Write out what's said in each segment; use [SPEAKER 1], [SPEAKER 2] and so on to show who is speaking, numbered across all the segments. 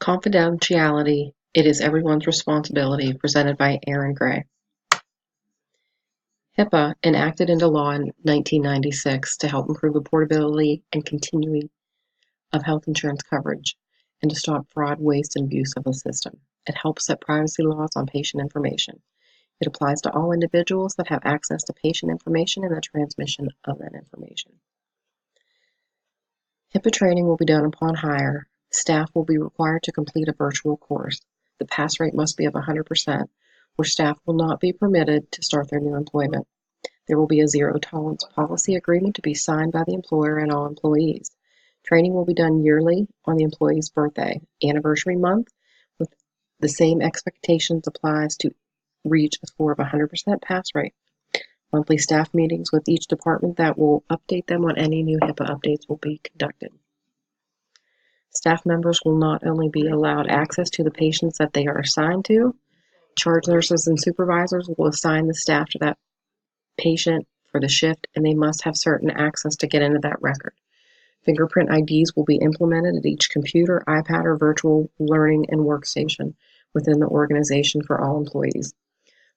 [SPEAKER 1] Confidentiality, it is everyone's responsibility, presented by Aaron Gray. HIPAA, enacted into law in 1996 to help improve the portability and continuity of health insurance coverage and to stop fraud, waste, and abuse of the system. It helps set privacy laws on patient information. It applies to all individuals that have access to patient information and the transmission of that information. HIPAA training will be done upon hire. Staff will be required to complete a virtual course. The pass rate must be of 100%, where staff will not be permitted to start their new employment. There will be a zero-tolerance policy agreement to be signed by the employer and all employees. Training will be done yearly on the employee's birthday, anniversary month, with the same expectations applies to reach a score of 100% pass rate. Monthly staff meetings with each department that will update them on any new HIPAA updates will be conducted. Staff members will not only be allowed access to the patients that they are assigned to, charge nurses and supervisors will assign the staff to that patient for the shift, and they must have certain access to get into that record. Fingerprint IDs will be implemented at each computer, iPad, or virtual learning and workstation within the organization for all employees.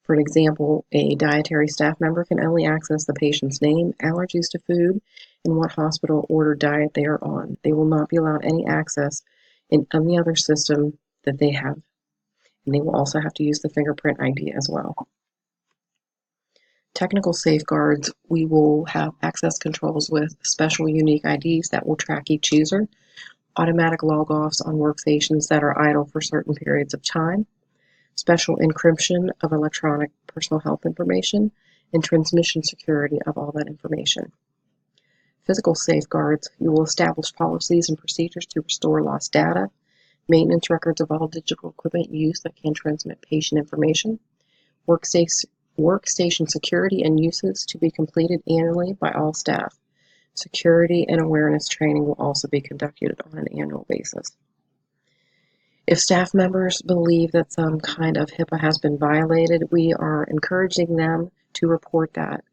[SPEAKER 1] For an example, a dietary staff member can only access the patient's name, allergies to food, and what hospital ordered diet they are on. They will not be allowed any access in any other system that they have, and they will also have to use the fingerprint ID as well. Technical safeguards, we will have access controls with special unique IDs that will track each user, automatic log-offs on workstations that are idle for certain periods of time, special encryption of electronic personal health information, and transmission security of all that information. Physical safeguards, you will establish policies and procedures to restore lost data, maintenance records of all digital equipment used that can transmit patient information, workstation security and uses to be completed annually by all staff. Security and awareness training will also be conducted on an annual basis. If staff members believe that some kind of HIPAA has been violated, we are encouraging them to report that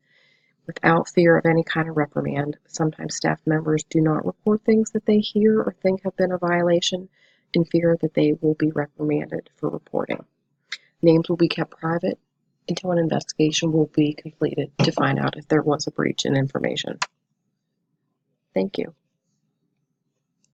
[SPEAKER 1] without fear of any kind of reprimand. Sometimes staff members do not report things that they hear or think have been a violation in fear that they will be reprimanded for reporting. Names will be kept private until an investigation will be completed to find out if there was a breach in information. Thank you.